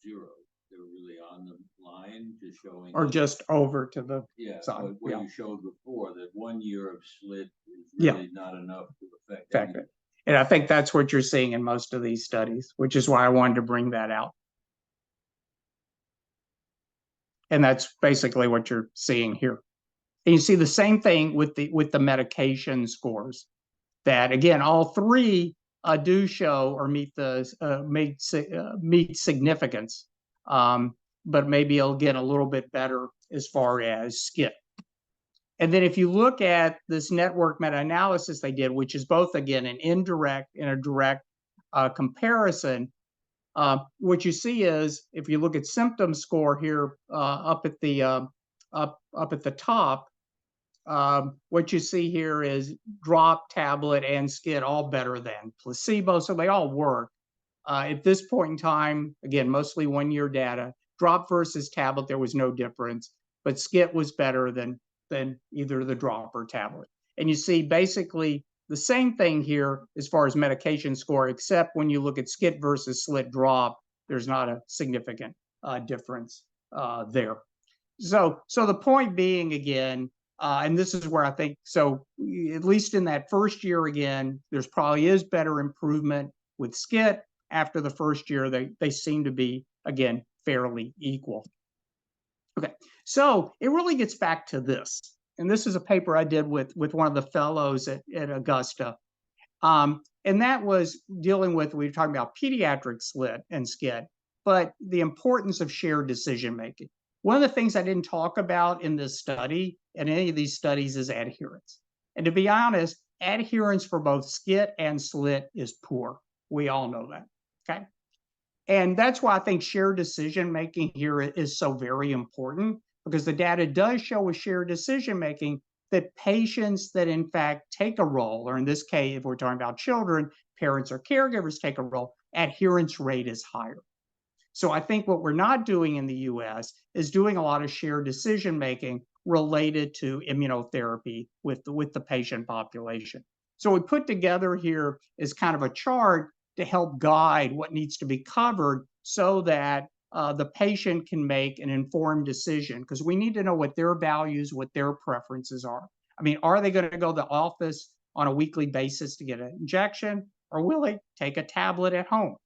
zero? They're really on the line, just showing. Or just over to the side. What you showed before, that 1 year of SLIT is really not enough to affect anything. And I think that's what you're seeing in most of these studies, which is why I wanted to bring that out. And that's basically what you're seeing here. And you see the same thing with the medication scores, that again, all three do show or meet significance, but maybe it'll get a little bit better as far as SCIT. And then if you look at this network meta-analysis they did, which is both, again, an indirect and a direct comparison, what you see is, if you look at symptom score here up at the top, what you see here is drop, tablet, and SCIT all better than placebo, so they all work. At this point in time, again, mostly 1 year data, drop versus tablet, there was no difference, but SCIT was better than either the drop or tablet. And you see basically the same thing here as far as medication score, except when you look at SCIT versus SLIT drop, there's not a significant difference there. So the point being, again, and this is where I think, so at least in that first year, again, there's probably is better improvement with SCIT. After the first year, they seem to be, again, fairly equal. Okay, so it really gets back to this. And this is a paper I did with one of the fellows at Augusta. And that was dealing with, we were talking about pediatric SLIT and SCIT, but the importance of shared decision-making. One of the things I didn't talk about in this study, and any of these studies, is adherence. And to be honest, adherence for both SCIT and SLIT is poor. We all know that, okay? And that's why I think shared decision-making here is so very important, because the data does show with shared decision-making that patients that in fact take a role, or in this case, if we're talking about children, parents or caregivers take a role, adherence rate is higher. So I think what we're not doing in the US is doing a lot of shared decision-making related to immunotherapy with the patient population. So we put together here is kind of a chart to help guide what needs to be covered so that the patient can make an informed decision, because we need to know what their values, what their preferences are. I mean, are they going to go to the office on a weekly basis to get an injection, or will they take a tablet at home?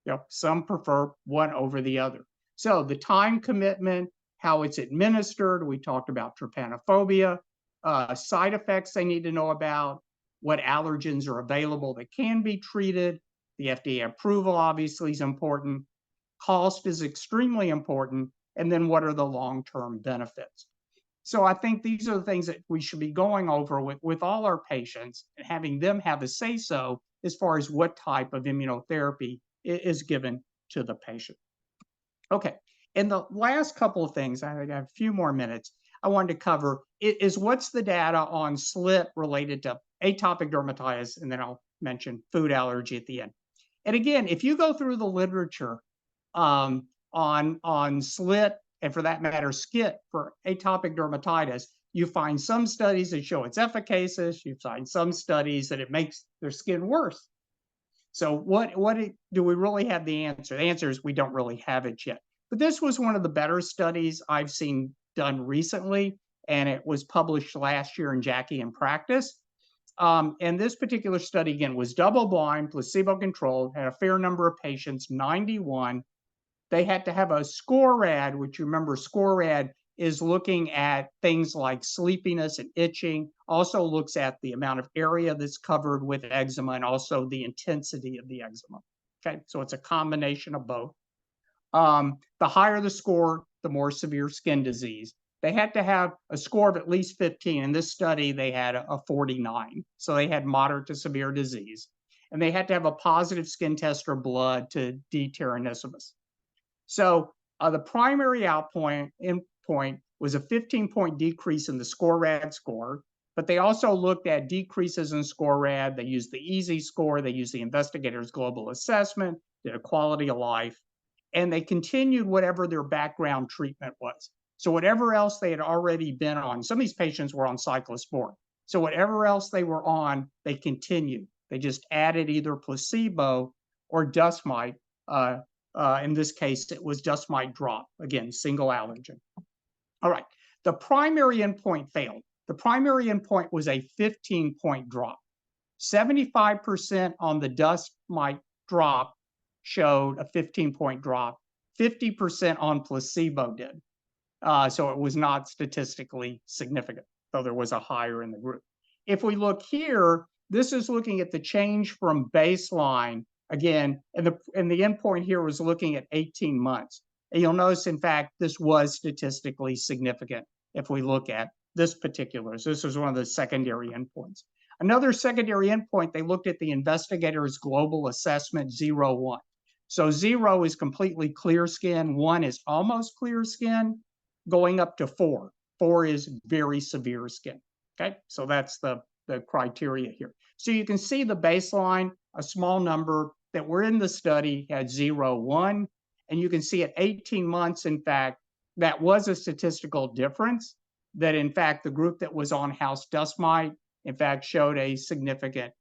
You know, some prefer one over the other. So the time commitment, how it's administered, we talked about trypanophobia, side effects they need to know about, what allergens are available that can be treated. The FDA approval obviously is important. Cost is extremely important. And then what are the long-term benefits? So I think these are the things that we should be going over with all our patients and having them have a say-so as far as what type of immunotherapy is given to the patient. Okay, and the last couple of things, I have a few more minutes, I wanted to cover is what's the data on SLIT related to atopic dermatitis, and then I'll mention food allergy at the end. And again, if you go through the literature on SLIT, and for that matter, SCIT for atopic dermatitis, you find some studies that show it's efficacious, you find some studies that it makes their skin worse. So do we really have the answer? The answer is we don't really have it yet. But this was one of the better studies I've seen done recently, and it was published last year in JACI in Practice. And this particular study, again, was double-blind, placebo-controlled, had a fair number of patients, 91. They had to have a SCORAD, which you remember SCORAD is looking at things like sleepiness and itching, also looks at the amount of area that's covered with eczema and also the intensity of the eczema. Okay, so it's a combination of both. The higher the score, the more severe skin disease. They had to have a score of at least 15. In this study, they had a 49. So they had moderate to severe disease. And they had to have a positive skin test or blood to D-terronismus. So the primary endpoint was a 15-point decrease in the SCORAD score, but they also looked at decreases in SCORAD. They used the EASY score. They used the investigator's global assessment. did a quality of life, and they continued whatever their background treatment was. So whatever else they had already been on, some of these patients were on cyclosporin. So whatever else they were on, they continued. They just added either placebo or dust mite. In this case, it was dust mite drop, again, single allergen. All right, the primary endpoint failed. The primary endpoint was a 15-point drop. 75% on the dust mite drop showed a 15-point drop. 50% on placebo did. So it was not statistically significant, though there was a higher in the group. If we look here, this is looking at the change from baseline again, and the endpoint here was looking at 18 months. And you'll notice, in fact, this was statistically significant if we look at this particular. So this was one of the secondary endpoints. Another secondary endpoint, they looked at the investigator's global assessment 0-1. So 0 is completely clear skin, 1 is almost clear skin, going up to 4. 4 is very severe skin. Okay, so that's the criteria here. So you can see the baseline, a small number that were in the study had 0-1, and you can see at 18 months, in fact, that was a statistical difference, that in fact the group that was on house dust mite, in fact, showed a significant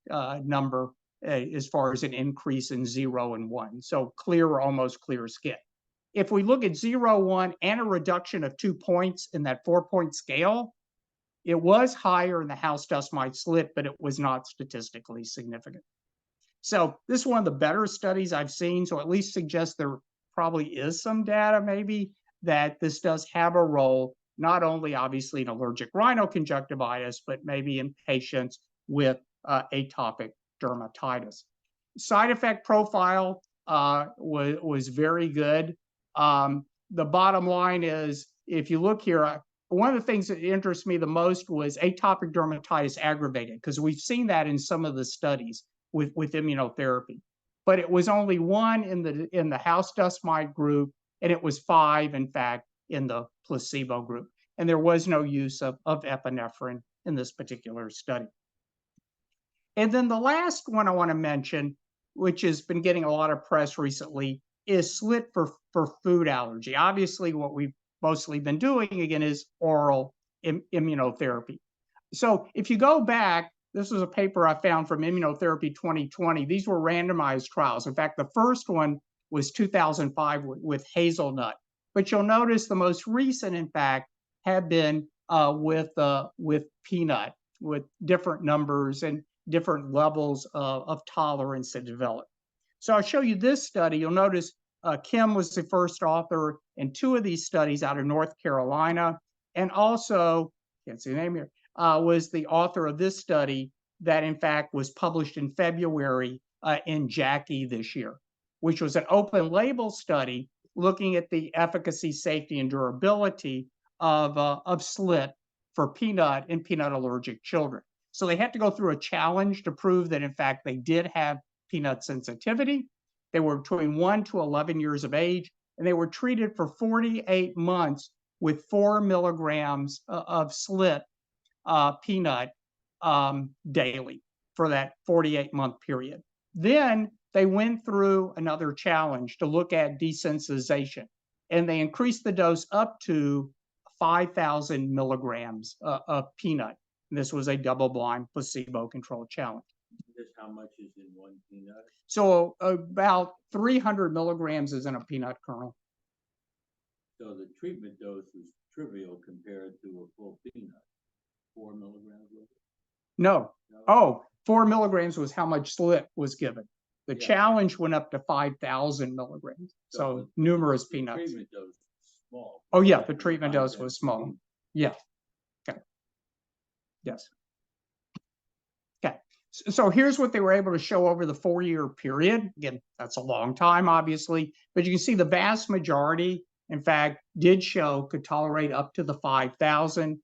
number as far as an increase in 0 and 1. So clear or almost clear skin. If we look at 0-1 and a reduction of 2 points in that 4-point scale, it was higher in the house dust mite SLIT, but it was not statistically significant. So this is one of the better studies I've seen, so at least suggests there probably is some data maybe that this does have a role, not only obviously in allergic rhinoconjunctivitis, but maybe in patients with atopic dermatitis. Side effect profile was very good. The bottom line is, if you look here, one of the things that interests me the most was atopic dermatitis aggravated, because we've seen that in some of the studies with immunotherapy. But it was only 1 in the house dust mite group, and it was 5, in fact, in the placebo group. And there was no use of epinephrine in this particular study. And then the last one I want to mention, which has been getting a lot of press recently, is SLIT for food allergy. Obviously, what we've mostly been doing, again, is oral immunotherapy. So if you go back, this was a paper I found from Immunotherapy 2020. These were randomized trials. In fact, the first one was 2005 with hazelnut. But you'll notice the most recent, in fact, have been with peanut, with different numbers and different levels of tolerance to develop. So I'll show you this study. You'll notice Kim was the first author in 2 of these studies out of North Carolina, and also, can't see the name here, was the author of this study that in fact was published in February in JACI this year, which was an open label study looking at the efficacy, safety, and durability of SLIT for peanut in peanut allergic children. So they had to go through a challenge to prove that in fact they did have peanut sensitivity. They were between 1 to 11 years of age, and they were treated for 48 months with 4 milligrams of SLIT peanut daily for that 48-month period. Then they went through another challenge to look at desensitization, and they increased the dose up to 5,000 milligrams of peanut. And this was a double-blind, placebo-controlled challenge. This how much is in 1 peanut? So about 300 milligrams is in a peanut kernel. So the treatment dose was trivial compared to a full peanut. 4 milligrams? No. Oh, 4 milligrams was how much SLIT was given. The challenge went up to 5,000 milligrams. So numerous peanuts. The treatment dose was small. Oh, yeah, the treatment dose was small. Yeah. Okay. Yes. Okay. So here's what they were able to show over the 4-year period. Again, that's a long time, obviously, but you can see the vast majority, in fact, could tolerate up to the 5,000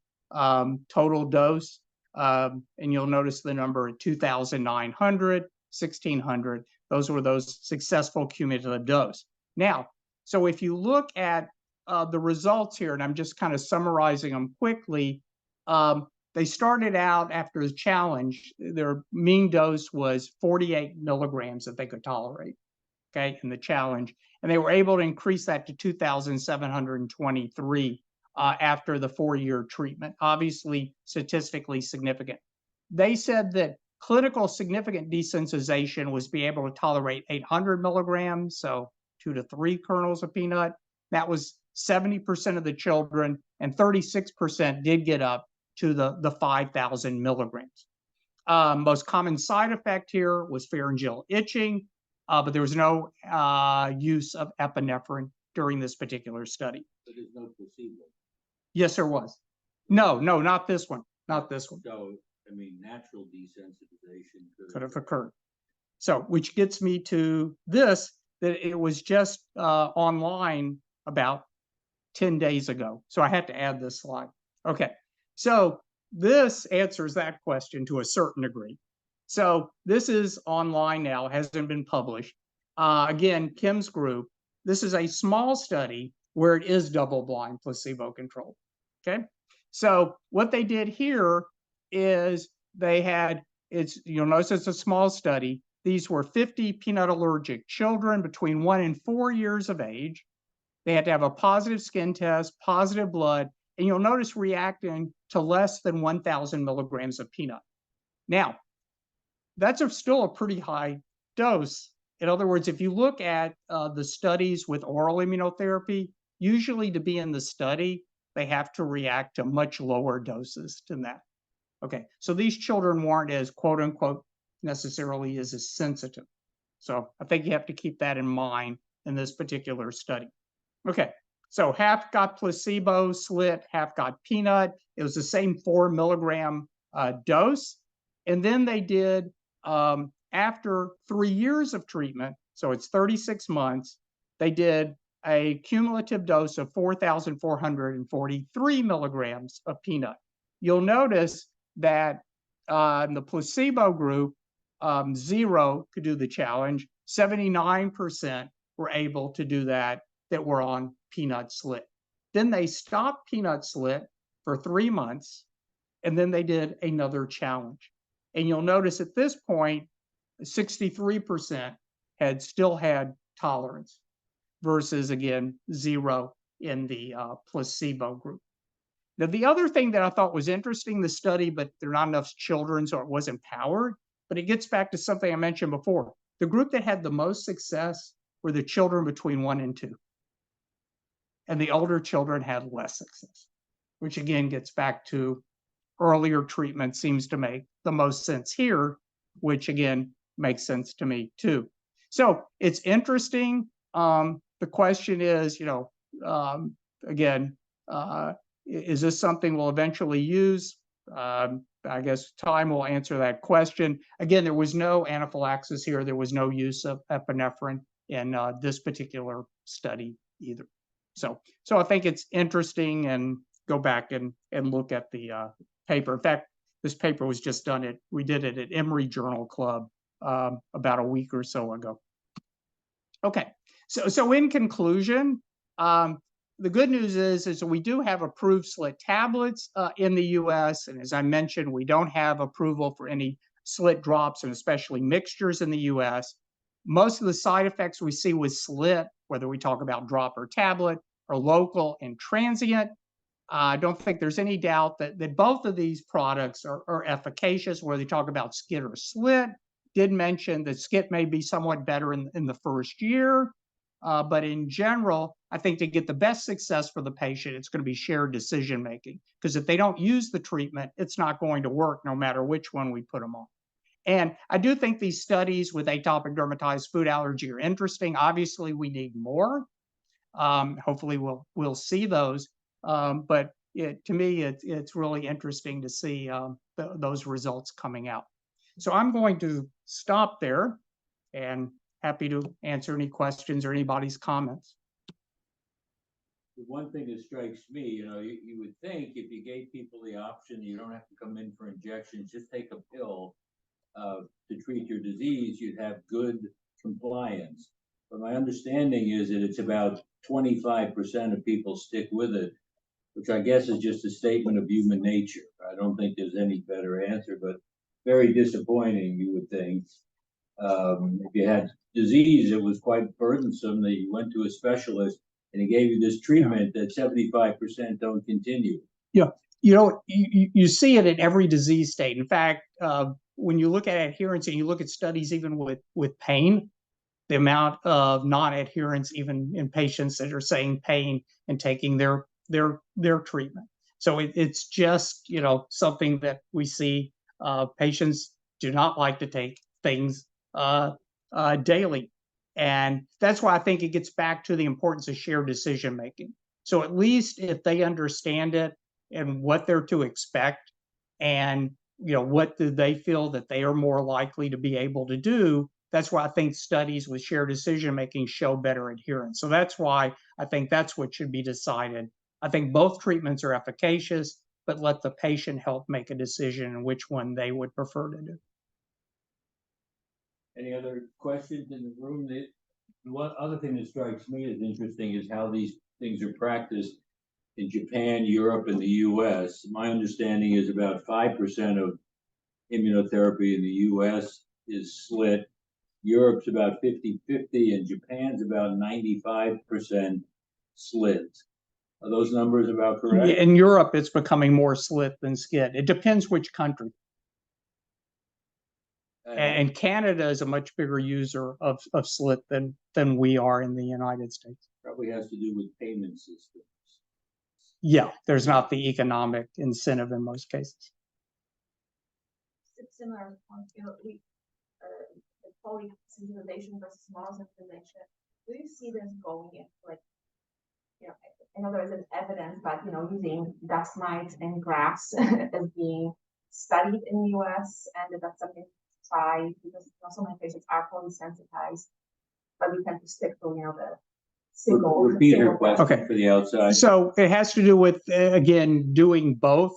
total dose. And you'll notice the number at 2,900, 1,600. Those were those successful cumulative dose. Now, so if you look at the results here, and I'm just kind of summarizing them quickly, they started out after the challenge, their mean dose was 48 milligrams that they could tolerate. okay, in the challenge. And they were able to increase that to 2,723 after the 4-year treatment, obviously statistically significant. They said that clinical significant desensitization was be able to tolerate 800 milligrams, so 2 to 3 kernels of peanut. That was 70% of the children, and 36% did get up to the 5,000 milligrams. Most common side effect here was pharyngeal itching, but there was no use of epinephrine during this particular study. But there's no placebo. Yes, there was. No, not this one. Not this one. So, I mean, natural desensitization Could have occurred. So, which gets me to this, that it was just online about 10 days ago. So I had to add this slide. Okay, so this answers that question to a certain degree. So this is online now, hasn't been published. Again, Kim's group, this is a small study where it is double-blind, placebo-controlled. Okay, so what they did here is they had, you'll notice it's a small study. These were 50 peanut allergic children between 1 and 4 years of age. They had to have a positive skin test, positive blood, and you'll notice reacting to less than 1,000 milligrams of peanut. Now, that's still a pretty high dose. In other words, if you look at the studies with oral immunotherapy, usually to be in the study, they have to react to much lower doses than that. Okay, so these children weren't as quote unquote necessarily as sensitive. So I think you have to keep that in mind in this particular study. Okay, so half got placebo, SLIT, half got peanut. It was the same 4 milligram dose. And then they did, after 3 years of treatment, so it's 36 months, they did a cumulative dose of 4,443 milligrams of peanut. You'll notice that in the placebo group, 0 could do the challenge. 79% were able to do that were on peanut SLIT. Then they stopped peanut SLIT for 3 months, and then they did another challenge. And you'll notice at this point, 63% still had tolerance versus, again, 0 in the placebo group. Now, the other thing that I thought was interesting, the study, but there are not enough children, so it wasn't powered, but it gets back to something I mentioned before. The group that had the most success were the children between 1 and 2. And the older children had less success, which again gets back to earlier treatment seems to make the most sense here, which again makes sense to me too. So it's interesting. The question is, again, is this something we'll eventually use? I guess time will answer that question. Again, there was no anaphylaxis here. There was no use of epinephrine in this particular study either. So I think it's interesting, and go back and look at the paper. In fact, this paper was just done we did it at Emory Journal Club about a week or so ago. Okay, so in conclusion, the good news is we do have approved SLIT tablets in the US, and as I mentioned, we don't have approval for any SLIT drops, and especially mixtures in the US. Most of the side effects we see with SLIT, whether we talk about drop or tablet, are local and transient. I don't think there's any doubt that both of these products are efficacious, whether they talk about SCIT or SLIT. Did mention that SCIT may be somewhat better in the first year, but in general, I think to get the best success for the patient, it's going to be shared decision making, because if they don't use the treatment, it's not going to work no matter which one we put them on. And I do think these studies with atopic dermatitis, food allergy are interesting. Obviously, we need more. Hopefully, we'll see those. But to me, it's really interesting to see those results coming out. So I'm going to stop there, and happy to answer any questions or anybody's comments. The one thing that strikes me, you would think if you gave people the option, you don't have to come in for injections, just take a pill to treat your disease, you'd have good compliance. But my understanding is that it's about 25% of people stick with it, which I guess is just a statement of human nature. I don't think there's any better answer, but very disappointing, you would think. If you had disease that was quite burdensome, that you went to a specialist and he gave you this treatment that 75% don't continue. Yeah, you know, you see it in every disease state. In fact, when you look at adherence and you look at studies even with pain, the amount of non-adherence even in patients that are saying pain and taking their treatment. So it's just, you know, something that we see. Patients do not like to take things daily. And that's why I think it gets back to the importance of shared decision making. So at least if they understand it and what they're to expect, and you know, what do they feel that they are more likely to be able to do, that's why I think studies with shared decision making show better adherence. So that's why I think that's what should be decided. I think both treatments are efficacious, but let the patient help make a decision on which one they would prefer to do. Any other questions in the room? One other thing that strikes me as interesting is how these things are practiced in Japan, Europe, and the US. My understanding is about 5% of immunotherapy in the US is SLIT. Europe's about 50-50, and Japan's about 95% SLIT. Are those numbers about correct? Yeah, in Europe, it's becoming more SLIT than SCIT. It depends which country. And Canada is a much bigger user of SLIT than we are in the United States. Probably has to do with payment systems. Yeah, there's not the economic incentive in most cases. It's similar point, you know, the polysensitization versus monosensitization. Do you see this going in, like, you know, I know there isn't evidence, but you know, using dust mites and grass as being studied in the US, and that's something to try, because you know, so many patients are polysensitized, but we tend to stick to, you know, the single. Repeat her question Okay. for the outside. So it has to do with, again, doing both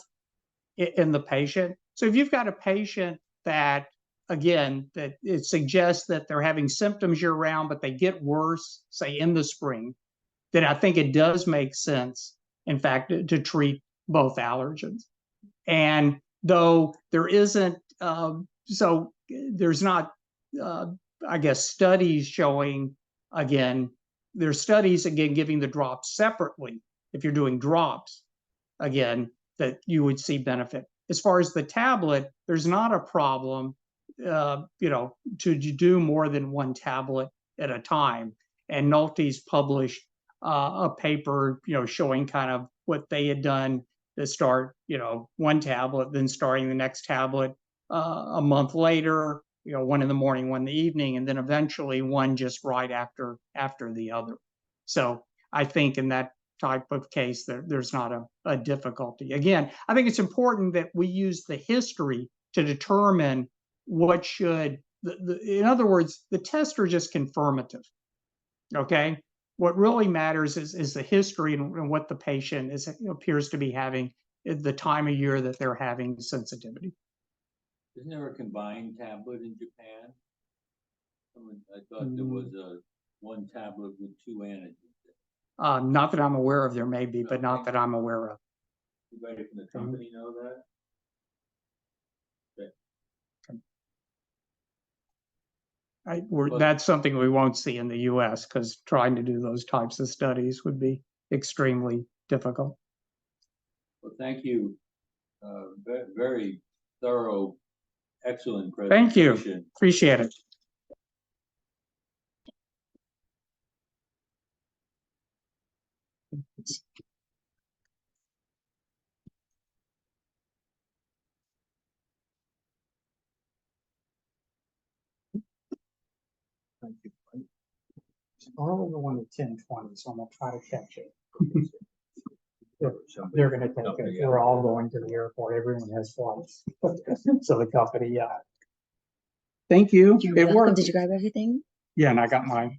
in the patient. So if you've got a patient that, again, that it suggests that they're having symptoms year round, but they get worse, say in the spring, then I think it does make sense, in fact, to treat both allergens. And though there isn't, so there's not, I guess, studies showing, again, there's studies, again, giving the drops separately. If you're doing drops, again, that you would see benefit. As far as the tablet, there's not a problem, you know, to do more than one tablet at a time. And Nolte's published a paper, you know, showing kind of what they had done to start, you know, one tablet, then starting the next tablet a month later, you know, one in the morning, one in the evening, and then eventually one just right after the other. So I think in that type of case, there's not a difficulty. Again, I think it's important that we use the history to determine what should, in other words, the tests are just confirmative, okay? What really matters is the history and what the patient appears to be having at the time of year that they're having sensitivity. Isn't there a combined tablet in Japan? I thought there was a one tablet with two antigens. Not that I'm aware of. There may be, but not that I'm aware of. Anybody from the company know that? Okay. That's something we won't see in the US, because trying to do those types of studies would be extremely difficult. Well, thank you. Very thorough, excellent Thank presentation. you. Appreciate it. Thank you. Normally the one at 10:20, so I'm gonna try to catch it. They're gonna take it. We're all going to the airport. Everyone has flights. So the company, yeah. Thank you. You're welcome. Did you grab everything? Yeah, and I got mine.